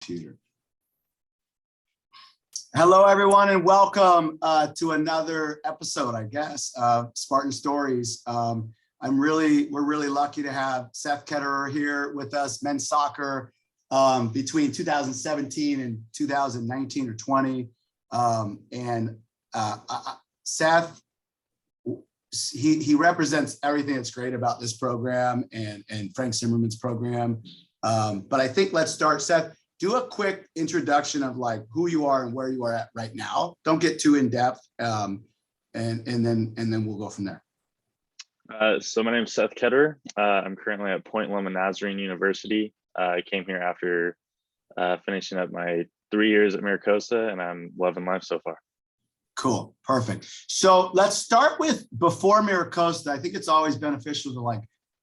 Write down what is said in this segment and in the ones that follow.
computer. Hello, everyone, and welcome to another episode, I guess, of Spartan Stories. We're really lucky to have Seth Ketterer here with us, men's soccer between 2017 and 2019 or 20. Seth, he represents everything that's great about this program and Frank Zimmerman's program. But I think let's start, Seth. Do a quick introduction of like who you are and where you are at right now. Don't get too in depth, and then we'll go from there. So my name is Seth Ketterer. I'm currently at Point Loma Nazarene University. I came here after finishing up my 3 years at MiraCosta, and I'm loving life so far. Cool, perfect. So let's start with before MiraCosta. I think it's always beneficial to like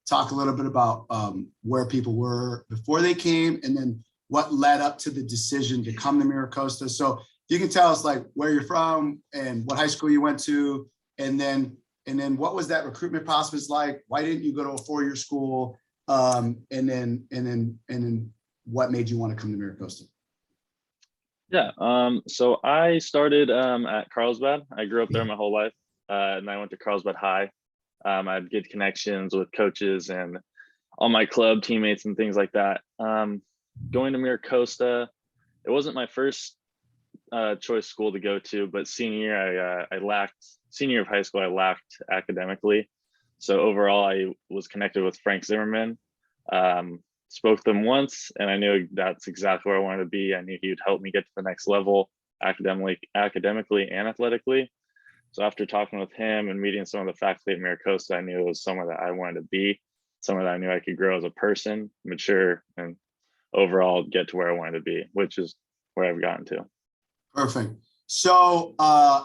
talk a little bit about where people were before they came, and then what led up to the decision to come to MiraCosta. So you can tell us like where you're from and what high school you went to, and then what was that recruitment process like? Why didn't you go to a four-year school? And then what made you want to come to MiraCosta? Yeah, so I started at Carlsbad. I grew up there my whole life, and I went to Carlsbad High. I had good connections with coaches and all my club teammates and things like that. Going to MiraCosta, it wasn't my first choice school to go to, but senior year senior year of high school, I lacked academically. So overall, I was connected with Frank Zimmerman, spoke to them once, and I knew that's exactly where I wanted to be. I knew he would help me get to the next level academically and athletically. So after talking with him and meeting some of the faculty at MiraCosta, I knew it was somewhere that I wanted to be, somewhere that I knew I could grow as a person, mature, and overall get to where I wanted to be, which is where I've gotten to. Perfect. So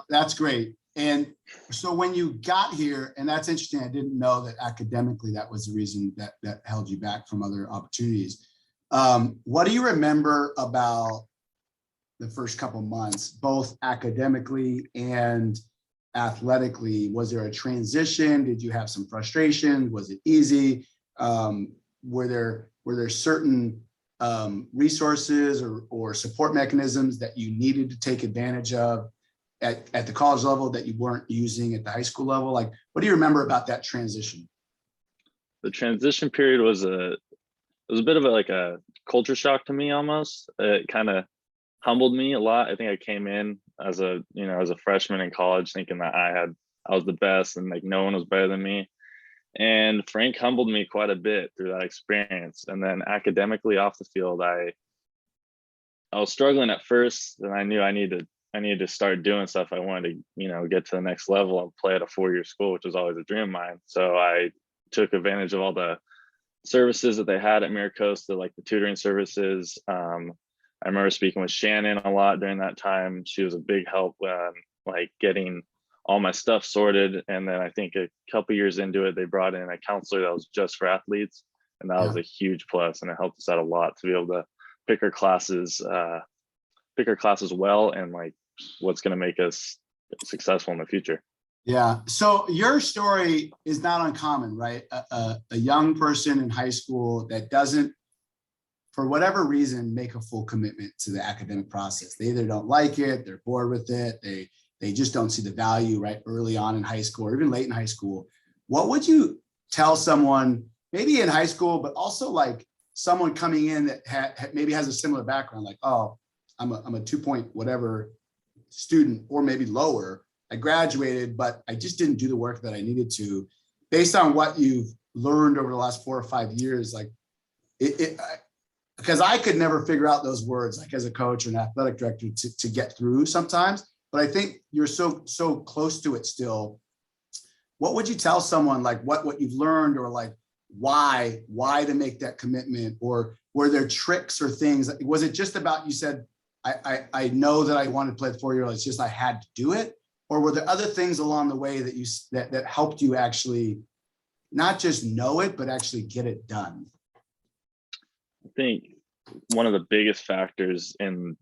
that's great. And so when you got here, and that's interesting, I didn't know that academically that was the reason that held you back from other opportunities. What do you remember about the first couple months, both academically and athletically? Was there a transition? Did you have some frustration? Was it easy? Were there certain resources or support mechanisms that you needed to take advantage of at the college level that you weren't using at the high school level? Like, what do you remember about that transition? The transition period was a bit of a culture shock to me almost. It kind of humbled me a lot. I think I came in as a freshman in college thinking that I was the best and like no one was better than me. And Frank humbled me quite a bit through that experience. And then academically off the field, I was struggling at first, and I knew I needed to start doing stuff. I wanted to, get to the next level and play at a four-year school, which was always a dream of mine. So I took advantage of all the services that they had at MiraCosta, like the tutoring services. I remember speaking with Shannon a lot during that time. She was a big help, like getting all my stuff sorted. And then I think a couple years into it, they brought in a counselor that was just for athletes. And that was a huge plus. And it helped us out a lot to be able to pick our classes well, and like what's going to make us successful in the future. Yeah. So your story is not uncommon, right? A young person in high school that doesn't, for whatever reason, make a full commitment to the academic process. They either don't like it, they're bored with it, they just don't see the value right early on in high school or even late in high school. What would you tell someone maybe in high school, but also like someone coming in that maybe has a similar background, like, oh, I'm a 2 whatever student, or maybe lower. I graduated, but I just didn't do the work that I needed to. Based on what you've learned over the last 4 or 5 years, like because I could never figure out those words, like as a coach or an athletic director, to get through sometimes. But I think you're so close to it still. What would you tell someone, like what you've learned, or like why to make that commitment? Or were there tricks or things? Was it just about, you said, I know that I wanted to play the 4 year, it's just I had to do it? Or were there other things along the way that helped you actually not just know it, but actually get it done? I think one of the biggest factors in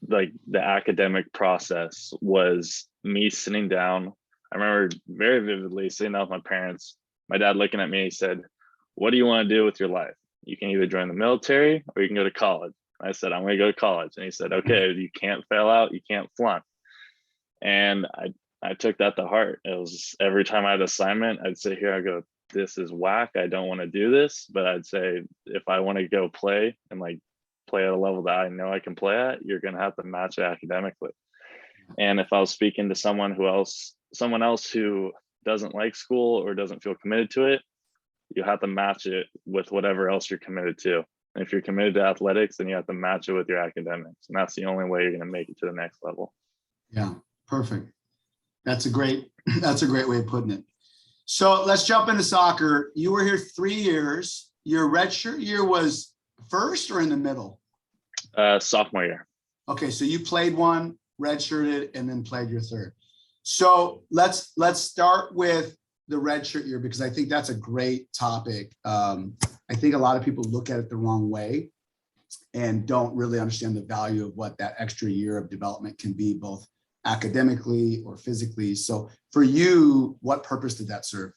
like the academic process was me sitting down. I remember very vividly sitting down with my parents, my dad looking at me, he said, "What do you want to do with your life? You can either join the military or you can go to college." I said, I'm going to go to college. And he said, okay, you can't fail out. You can't flunk. And I took that to heart. It was every time I had an assignment, I'd sit here, I go, this is whack. I don't want to do this. But I'd say, if I want to go play and like play at a level that I know I can play at, you're going to have to match it academically. And if I was speaking to someone else who doesn't like school or doesn't feel committed to it, you have to match it with whatever else you're committed to. And if you're committed to athletics, then you have to match it with your academics. And that's the only way you're going to make it to the next level. Yeah, perfect. That's a great way of putting it. So let's jump into soccer. You were here 3 years. Your redshirt year was first or in the middle? Sophomore year. Okay, so you played one, redshirted, and then played your third. So let's start with the redshirt year, because I think that's a great topic. I think a lot of people look at it the wrong way and don't really understand the value of what that extra year of development can be, both academically or physically. So for you, what purpose did that serve?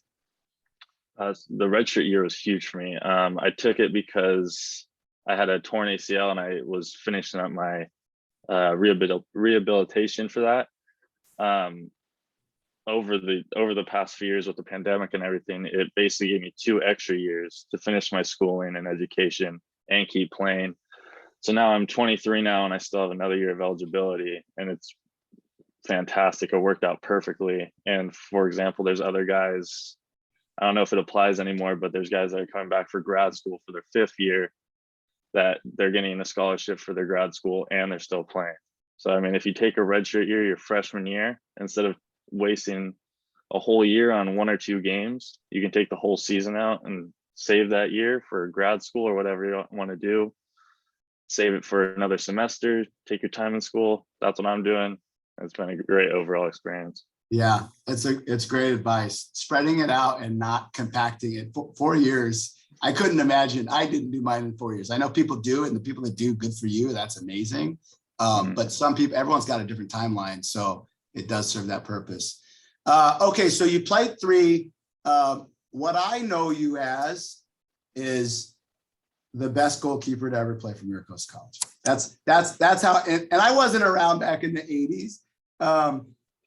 The redshirt year was huge for me. I took it because I had a torn ACL and I was finishing up my rehabilitation for that. Over the past few years with the pandemic and everything, it basically gave me 2 extra years to finish my schooling and education and keep playing. So now I'm 23 now and I still have another year of eligibility, and it's fantastic. It worked out perfectly. And for example, there's other guys, I don't know if it applies anymore, but there's guys that are coming back for grad school for their 5th year that they're getting a scholarship for their grad school and they're still playing. So, I mean, if you take a redshirt year, your freshman year, instead of wasting a whole year on 1 or 2 games, you can take the whole season out and save that year for grad school or whatever you want to do. Save it for another semester, take your time in school. That's what I'm doing. It's been a great overall experience. Yeah, it's great advice. Spreading it out and not compacting it. 4 years, I couldn't imagine. I didn't do mine in 4 years. I know people do, and the people that do, good for you. That's amazing. But some people, everyone's got a different timeline, so it does serve that purpose. Okay, so you played 3. What I know you as is the best goalkeeper to ever play for MiraCosta College. That's how. And I wasn't around back in the 80s.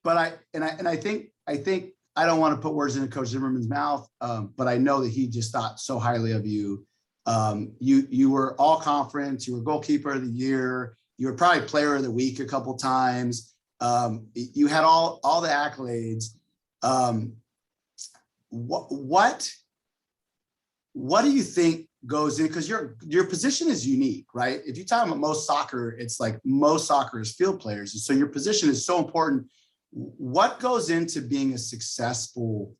But I think I don't want to put words into Coach Zimmerman's mouth, but I know that he just thought so highly of you. You were all conference, you were goalkeeper of the year, you were probably player of the week a couple times. You had all the accolades. What do you think goes in? Because your position is unique, right? If you talk about most soccer, it's like most soccer is field players. And so your position is so important. What goes into being a successful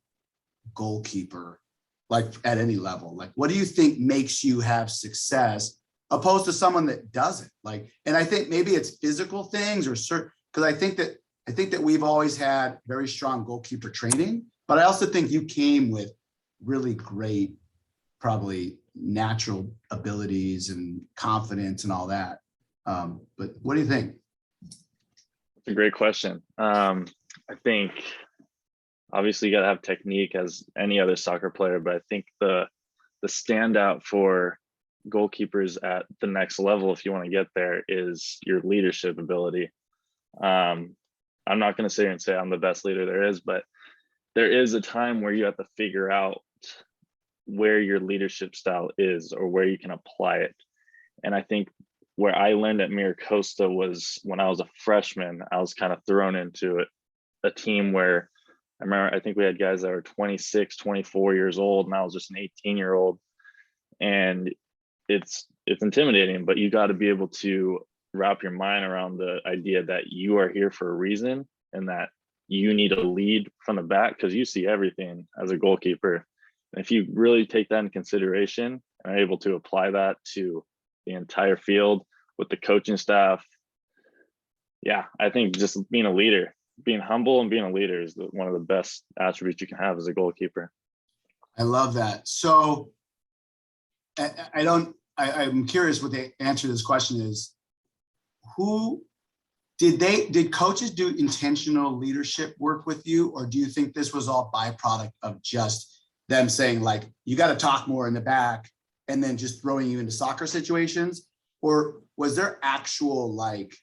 goalkeeper, like at any level? Like, what do you think makes you have success opposed to someone that doesn't? Like, and I think maybe it's physical things or certain, because I think that we've always had very strong goalkeeper training, but I also think you came with really great, probably natural abilities and confidence and all that. But what do you think? It's a great question. I think obviously you got to have technique as any other soccer player, but I think the standout for goalkeepers at the next level, if you want to get there, is your leadership ability. I'm not going to sit here and say I'm the best leader there is, but there is a time where you have to figure out where your leadership style is or where you can apply it. And I think where I learned at MiraCosta was when I was a freshman. I was kind of thrown into a team where I think we had guys that were 26, 24 years old, and I was just an 18-year-old. And it's intimidating, but you got to be able to wrap your mind around the idea that you are here for a reason and that you need to lead from the back, because you see everything as a goalkeeper. And if you really take that into consideration and are able to apply that to the entire field with the coaching staff, yeah, I think just being a leader, being humble and being a leader is one of the best attributes you can have as a goalkeeper. I love that. So I'm curious what the answer to this question is. Did coaches do intentional leadership work with you, or do you think this was all byproduct of just them saying, like, you got to talk more in the back and then just throwing you into soccer situations? Or was there actual like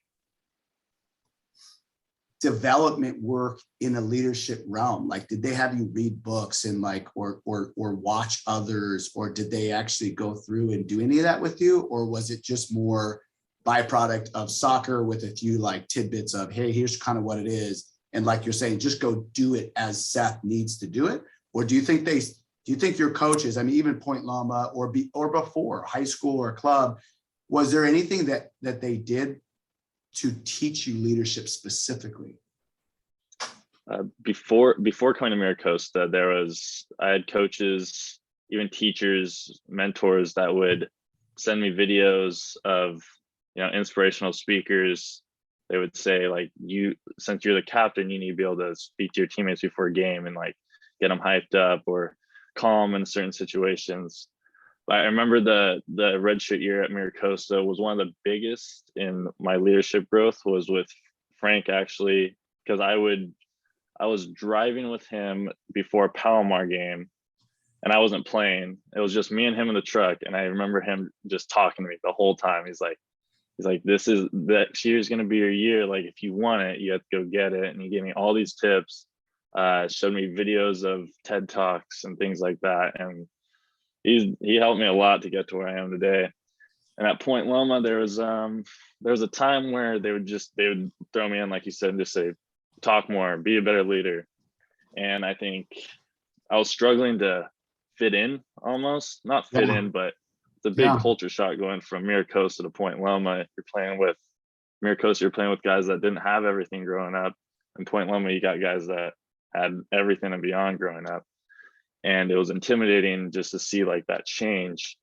development work in the leadership realm? Like, did they have you read books and like, or watch others, or did they actually go through and do any of that with you? Or was it just more byproduct of soccer with a few like tidbits of, hey, here's kind of what it is. And like you're saying, just go do it as Seth needs to do it. Or do you think your coaches, I mean, even Point Loma or before high school or club, was there anything that they did to teach you leadership specifically? Before coming to MiraCosta, I had coaches, even teachers, mentors that would send me videos of, inspirational speakers. They would say like, since you're the captain, you need to be able to speak to your teammates before a game and like get them hyped up or calm in certain situations. I remember the Redshirt Year at MiraCosta was one of the biggest in my leadership growth was with Frank, actually, because I was driving with him before a Palomar game and I wasn't playing. It was just me and him in the truck. And I remember him just talking to me the whole time. He's like, that year's going to be your year. Like, if you want it, you have to go get it. And he gave me all these tips, showed me videos of TED Talks and things like that. And he helped me a lot to get to where I am today. And at Point Loma, there was a time where they would throw me in, like you said, and just say, talk more, be a better leader. And I think I was struggling to fit in, almost not fit in, but it's a big culture shock going from MiraCosta to Point Loma. You're playing with MiraCosta, you're playing with guys that didn't have everything growing up. In Point Loma, you got guys that had everything and beyond growing up. And it was intimidating just to see like that change.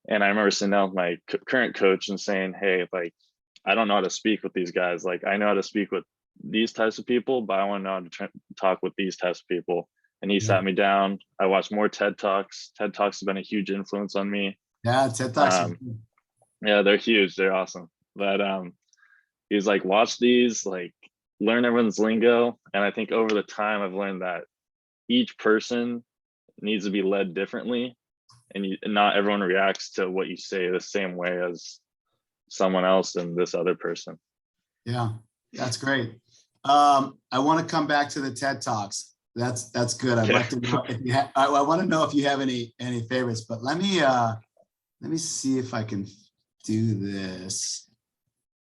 And I remember sitting down with my current coach and saying, hey, like, I don't know how to speak with these guys. Like, I know how to speak with these types of people, but I want to know how to talk with these types of people. And he sat me down. I watched more TED Talks. TED Talks have been a huge influence on me. Yeah, TED Talks. Yeah, they're huge. They're awesome. But he's like, watch these, like, learn everyone's lingo. And I think over the time, I've learned that each person needs to be led differently, and not everyone reacts to what you say the same way as someone else and this other person. Yeah, that's great. I want to come back to the TED Talks. That's good. I'd like to know if you have, I want to know if you have any favorites, but let me see if I can do this.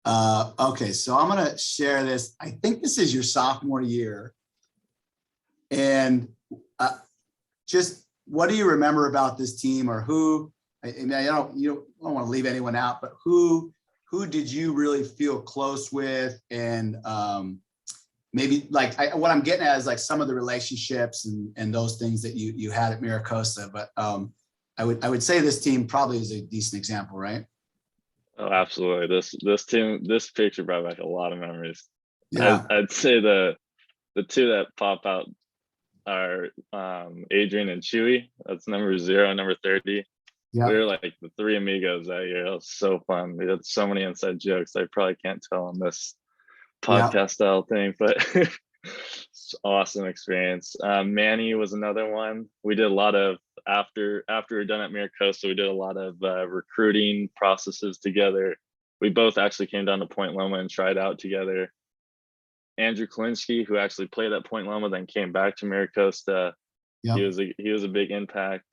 Okay, so I'm going to share this. I think this is your sophomore year. And just what do you remember about this team, or who? I mean, you don't want to leave anyone out, but who did you really feel close with, and maybe like what I'm getting at is like some of the relationships and those things that you had at MiraCosta. But I would say this team probably is a decent example, right? Oh, absolutely. This picture brought back a lot of memories. Yeah, I'd say the two that pop out are Adrian and Chewy. That's number 0, number 30. yeah. We were like the three amigos that year. It was so fun. We had so many inside jokes I probably can't tell on this podcast style thing, but it's awesome experience. Manny was another one. We did a lot of after we were done at MiraCosta, we did a lot of recruiting processes together. We both actually came down to Point Loma and tried out together. Andrew Kalinsky, who actually played at Point Loma, then came back to MiraCosta. Yep. He was a big impact.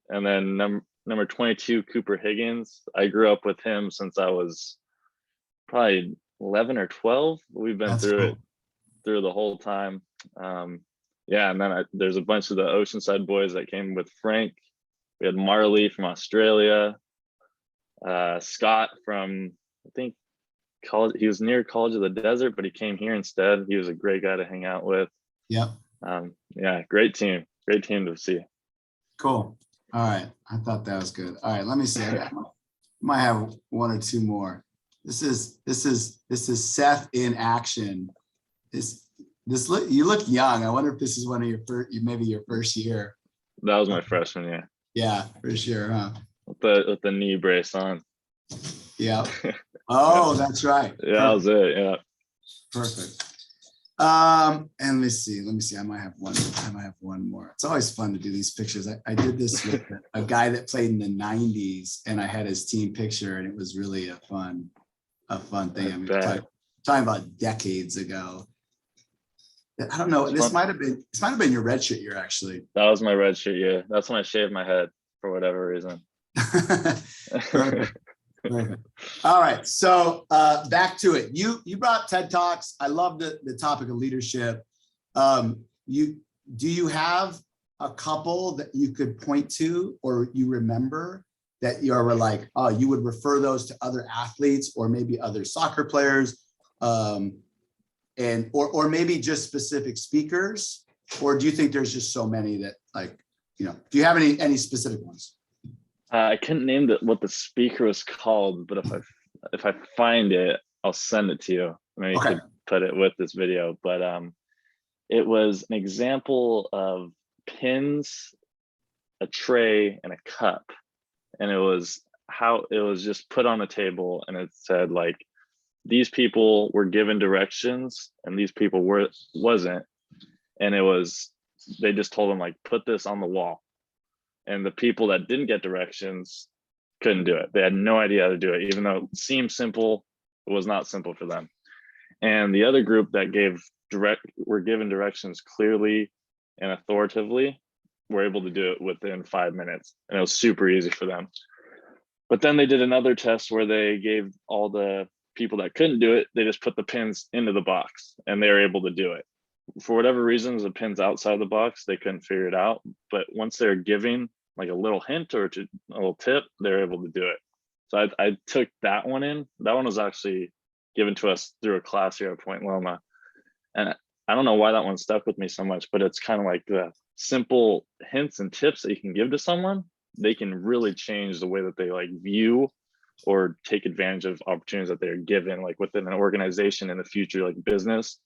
And then number 22, Cooper Higgins. I grew up with him since I was probably 11 or 12. We've been through the whole time. And then there's a bunch of the Oceanside boys that came with Frank. We had Marley from Australia, Scott from, I think, college. He was near College of the Desert, but he came here instead. He was a great guy to hang out with. Yep. Great team to see. Cool. All right, I thought that was good. All right, let me see. I might have one or two more. This is Seth in action. You look young. I wonder if this is one of maybe your first year. That was my freshman year. Yeah, first year, huh? With the knee brace on. Yeah. Oh, that's right. Yeah, that was it. Yeah. Perfect. And let me see. I might have one more. It's always fun to do these pictures. I did this with a guy that played in the 90s, and I had his team picture, and it was really a fun thing. I mean, talking about decades ago. I don't know. This might have been your redshirt year, actually. That was my redshirt year. That's when I shaved my head for whatever reason. Perfect. All right. So back to it. You brought TED Talks. I love the topic of leadership. Do you have a couple that you could point to or you remember that you were like, oh, you would refer those to other athletes or maybe other soccer players, and or maybe just specific speakers? Or do you think there's just so many that, like, do you have any specific ones? I couldn't name what the speaker was called, but if I find it, I'll send it to you. Maybe you could put it with this video. But it was an example of pins, a tray, and a cup, and it was just put on a table, and it said, like, these people were given directions, and these people wasn't, and they just told them, like, put this on the wall. And the people that didn't get directions couldn't do it. They had no idea how to do it, even though it seemed simple. It was not simple for them. And the other group that were given directions clearly and authoritatively were able to do it within 5 minutes. And it was super easy for them. But then they did another test where they gave all the people that couldn't do it, they just put the pins into the box, and they were able to do it. For whatever reasons, the pins outside the box, they couldn't figure it out. But once they're giving like a little hint or a little tip, they're able to do it. So I took that one in. That one was actually given to us through a class here at Point Loma. And I don't know why that one stuck with me so much, but it's kind of like the simple hints and tips that you can give to someone. They can really change the way that they like view or take advantage of opportunities that they're given, like within an organization in the future, like business,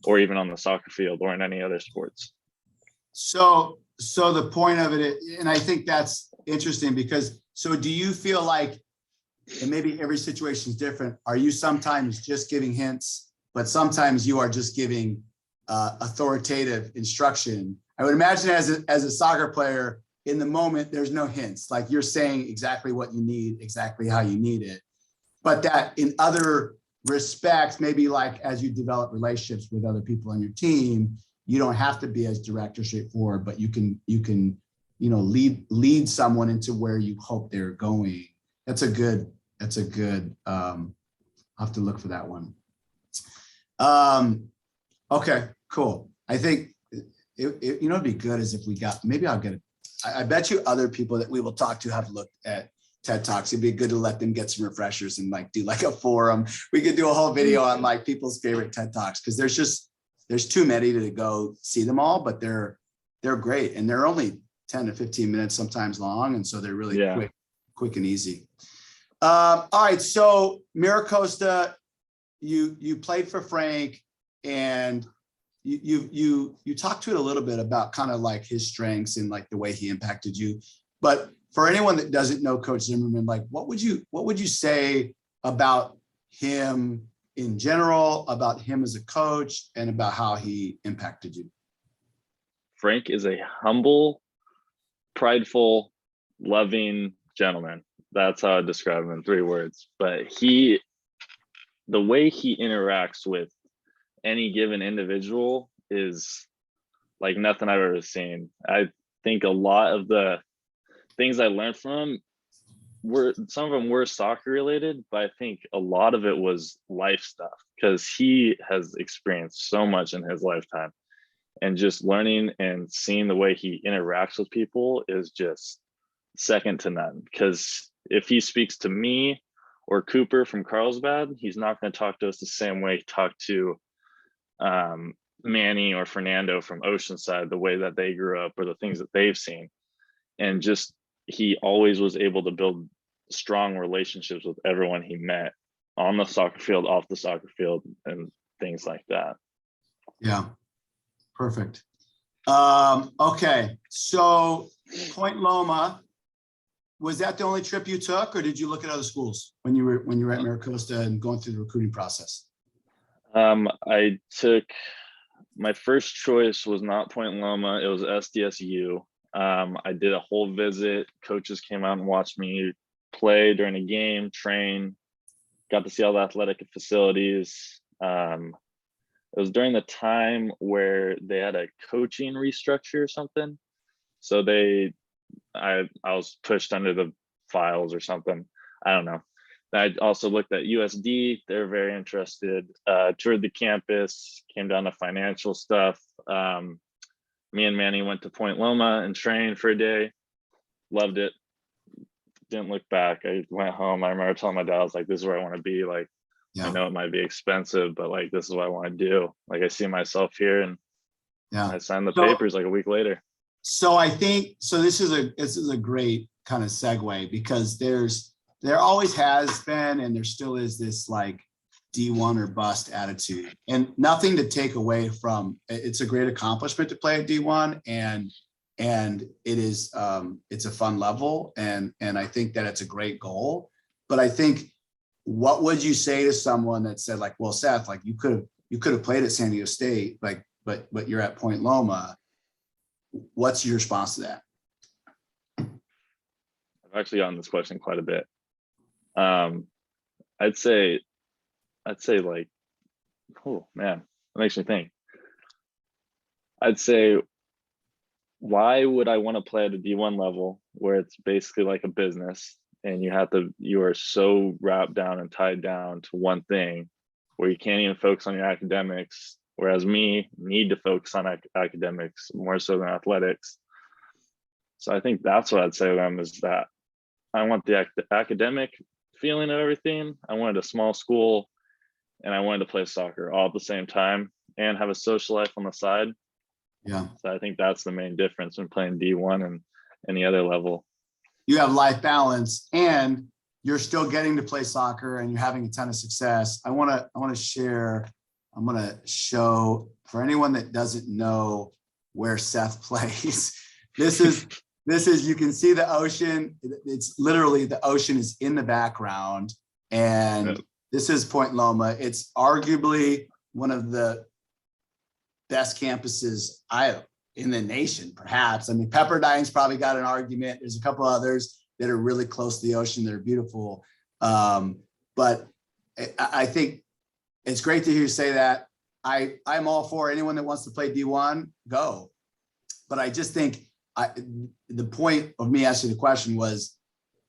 or even on the soccer field or in any other sports. So the point of it, and I think that's interesting because, so do you feel like, and maybe every situation is different, are you sometimes just giving hints, but sometimes you are just giving authoritative instruction? I would imagine as a soccer player, in the moment, there's no hints, like you're saying exactly what you need, exactly how you need it. But that in other respects, maybe like as you develop relationships with other people on your team, you don't have to be as direct or straightforward, but you can lead someone into where you hope they're going. That's a good I'll have to look for that one. Okay, cool. I think it'd be good is if we got, maybe I'll get it. I bet you other people that we will talk to have looked at TED Talks. It'd be good to let them get some refreshers and like do like a forum. We could do a whole video on like people's favorite TED Talks, because there's too many to go see them all, but they're great, and they're only 10 to 15 minutes sometimes long, and so they're really quick and easy. All right, so MiraCosta, you played for Frank, and you talked to it a little bit about kind of like his strengths and like the way he impacted you. But for anyone that doesn't know Coach Zimmerman, like what would you say about him in general, about him as a coach, and about how he impacted you? Frank is a humble, prideful, loving gentleman. That's how I describe him in 3 words. But the way he interacts with any given individual is like nothing I've ever seen. I think a lot of the things I learned from him some of them were soccer related, but I think a lot of it was life stuff, because he has experienced so much in his lifetime, and just learning and seeing the way he interacts with people is just second to none. Because if he speaks to me or Cooper from Carlsbad, he's not going to talk to us the same way he talked to Manny or Fernando from Oceanside, the way that they grew up or the things that they've seen. And just, he always was able to build strong relationships with everyone he met on the soccer field, off the soccer field, and things like that. Yeah, perfect. Okay, so Point Loma, was that the only trip you took, or did you look at other schools when you were at MiraCosta and going through the recruiting process? I took my first choice was not Point Loma. It was SDSU. I did a whole visit. Coaches came out and watched me play during a game, train, got to see all the athletic facilities. It was during the time where they had a coaching restructure or something. So I was pushed under the files or something. I don't know. I also looked at USD. They're very interested. Toured the campus, came down to financial stuff. Me and Manny went to Point Loma and trained for a day. Loved it. Didn't look back. I went home. I remember telling my dad, I was like, this is where I want to be. Like, I know it might be expensive, but like, this is what I want to do. Like, I see myself here, and I signed the papers like a week later. So I think, so this is a great kind of segue, because there always has been, and there still is, this like D1 or bust attitude, and nothing to take away from. It's a great accomplishment to play at D1, and it is it's a fun level, and I think that it's a great goal. But I think, what would you say to someone that said, like, well, Seth, like, you could have played at San Diego State, like, but you're at Point Loma. What's your response to that? I've actually gotten this question quite a bit. I'd say like, oh man, that makes me think. I'd say, why would I want to play at a D1 level where it's basically like a business, and you are so wrapped down and tied down to one thing, where you can't even focus on your academics, whereas me need to focus on academics more so than athletics. So I think that's what I'd say to them, is that I want the academic feeling of everything. I wanted a small school, and I wanted to play soccer all at the same time and have a social life on the side. Yeah. So I think that's the main difference in playing D1 and any other level. You have life balance, and you're still getting to play soccer, and you're having a ton of success. I want to share. I'm going to show, for anyone that doesn't know where Seth plays. This is, you can see the ocean. It's literally, the ocean is in the background, and this is Point Loma. It's arguably one of the best campuses in the nation, perhaps. I mean, Pepperdine's probably got an argument. There's a couple others that are really close to the ocean that are beautiful. But I think it's great to hear you say that. I'm all for anyone that wants to play D1, go. But I just think the point of me asking the question was,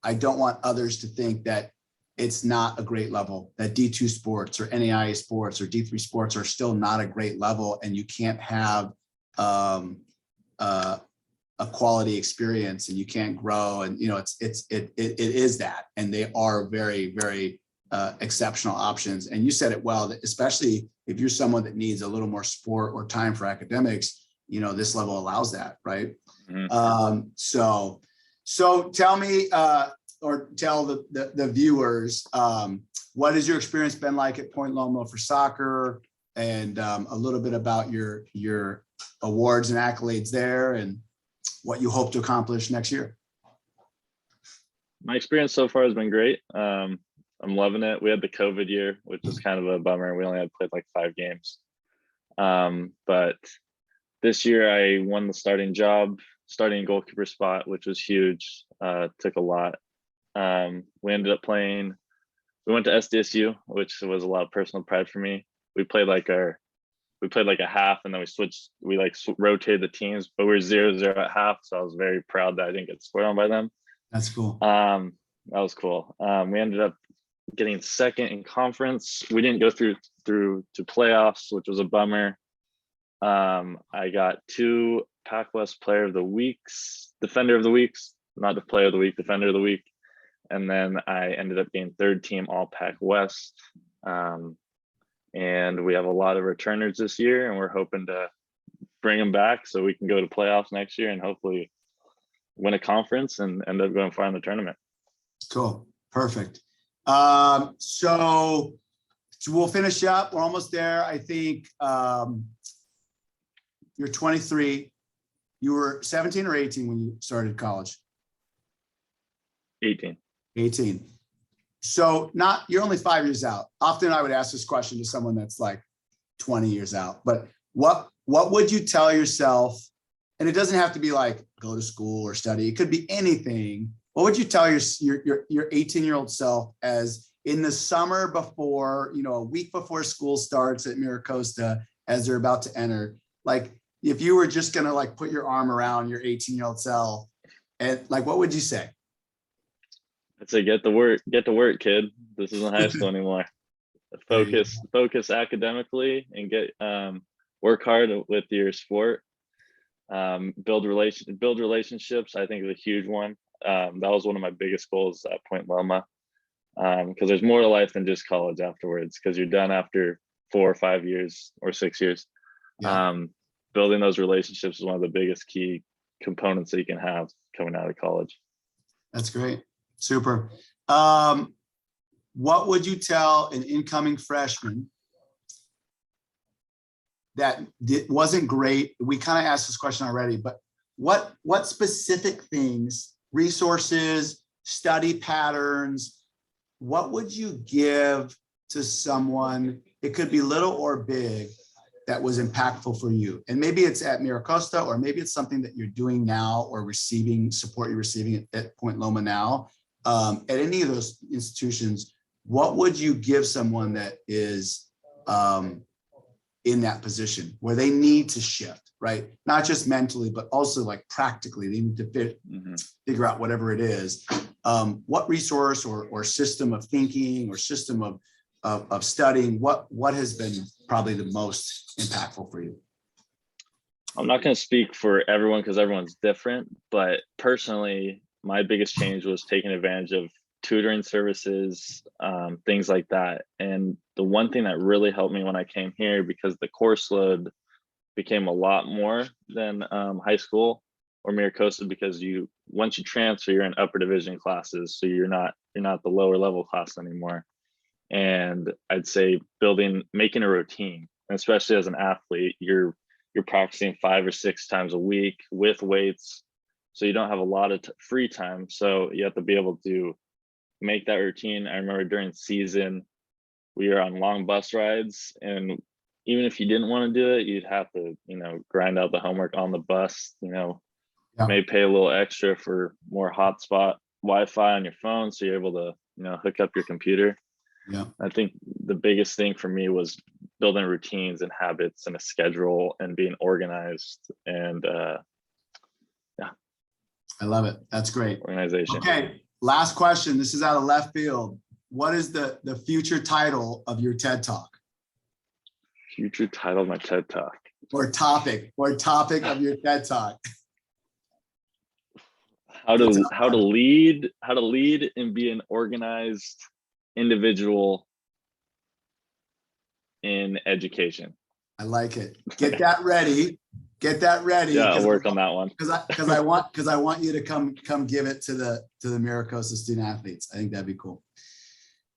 I don't want others to think that it's not a great level, that D2 sports or NAIA sports or D3 sports are still not a great level, and you can't have a quality experience, and you can't grow. And, you know, it is that, and they are very, very exceptional options. And you said it well, that especially if you're someone that needs a little more sport or time for academics, you know, this level allows that, right? Mm-hmm. So tell me, or tell the viewers, what has your experience been like at Point Loma for soccer, and a little bit about your awards and accolades there, and what you hope to accomplish next year. My experience so far has been great. I'm loving it. We had the COVID year, which is kind of a bummer. We only had played like 5 games. But this year I won the starting goalkeeper spot, which was huge. Took a lot. We ended up we went to SDSU, which was a lot of personal pride for me. We played like a half, and then we rotated the teams, but we were 0-0 at half. So I was very proud that I didn't get scored on by them. That's cool. That was cool. We ended up getting second in conference. We didn't go through to playoffs, which was a bummer. I got 2 Pac West Player of the Weeks, Defender of the Weeks, not the Player of the Week, Defender of the Week. And then I ended up getting 3rd team All Pac West. And we have a lot of returners this year, and we're hoping to bring them back so we can go to playoffs next year and hopefully win a conference and end up going far in the tournament. Cool. Perfect. So we'll finish up. We're almost there. I think you're 23. You were 17 or 18 when you started college? 18. So you're only 5 years out. Often I would ask this question to someone that's like 20 years out, but what would you tell yourself? And it doesn't have to be like go to school or study. It could be anything. What would you tell your 18-year-old self as in the summer before, a week before school starts at MiraCosta, as they're about to enter? Like, if you were just gonna like put your arm around your 18-year-old self, and like, what would you say? I'd say get to work, kid. This isn't high school anymore. Focus academically and work hard with your sport. Build relationships, I think, is a huge one. That was one of my biggest goals at Point Loma, because there's more to life than just college afterwards, because you're done after 4 or 5 years or 6 years. Yeah. Building those relationships is one of the biggest key components that you can have coming out of college. That's great. Super. What would you tell an incoming freshman that wasn't great? We kind of asked this question already, but what specific things, resources, study patterns, what would you give to someone? It could be little or big, that was impactful for you. And maybe it's at MiraCosta, or maybe it's something that you're doing now or receiving support you're receiving at Point Loma now. At any of those institutions, what would you give someone that is in that position where they need to shift, right? Not just mentally, but also like practically, they need to figure out whatever it is. What resource or system of thinking or system of studying, what has been probably the most impactful for you? I'm not going to speak for everyone because everyone's different, but personally, my biggest change was taking advantage of tutoring services, things like that. And the one thing that really helped me when I came here, because the course load became a lot more than high school or MiraCosta, because once you transfer, you're in upper division classes, so you're not the lower level class anymore. And I'd say making a routine, especially as an athlete, you're practicing 5 or 6 times a week with weights, so you don't have a lot of free time. So you have to be able to make that routine. I remember during season, we were on long bus rides, and even if you didn't want to do it, you'd have to, grind out the homework on the bus, maybe pay a little extra for more hotspot Wi-Fi on your phone, so you're able to, hook up your computer. Yeah. I think the biggest thing for me was building routines and habits and a schedule and being organized, and I love it. That's great. Organization. Okay. Last question. This is out of left field. What is the future title of your TED Talk? Future title of my TED Talk. Or topic of your TED Talk. How to lead and be an organized individual in education. I like it. Get that ready. Yeah, I'll work on that one. Because I want you to come give it to the MiraCosta student athletes. I think that'd be cool.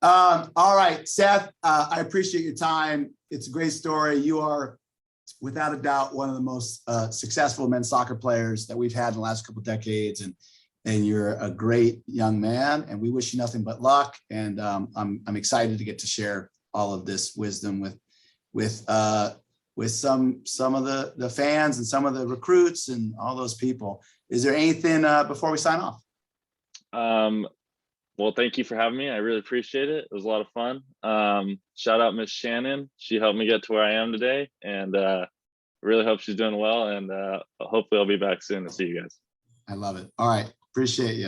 All right, Seth, I appreciate your time. It's a great story. You are, without a doubt, one of the most successful men's soccer players that we've had in the last couple of decades, and you're a great young man. And we wish you nothing but luck. And I'm excited to get to share all of this wisdom with some of the fans and some of the recruits and all those people. Is there anything before we sign off? Well, thank you for having me. I really appreciate it. It was a lot of fun. Shout out Miss Shannon. She helped me get to where I am today, and really hope she's doing well. And hopefully I'll be back soon to see you guys. I love it. All right. Appreciate you.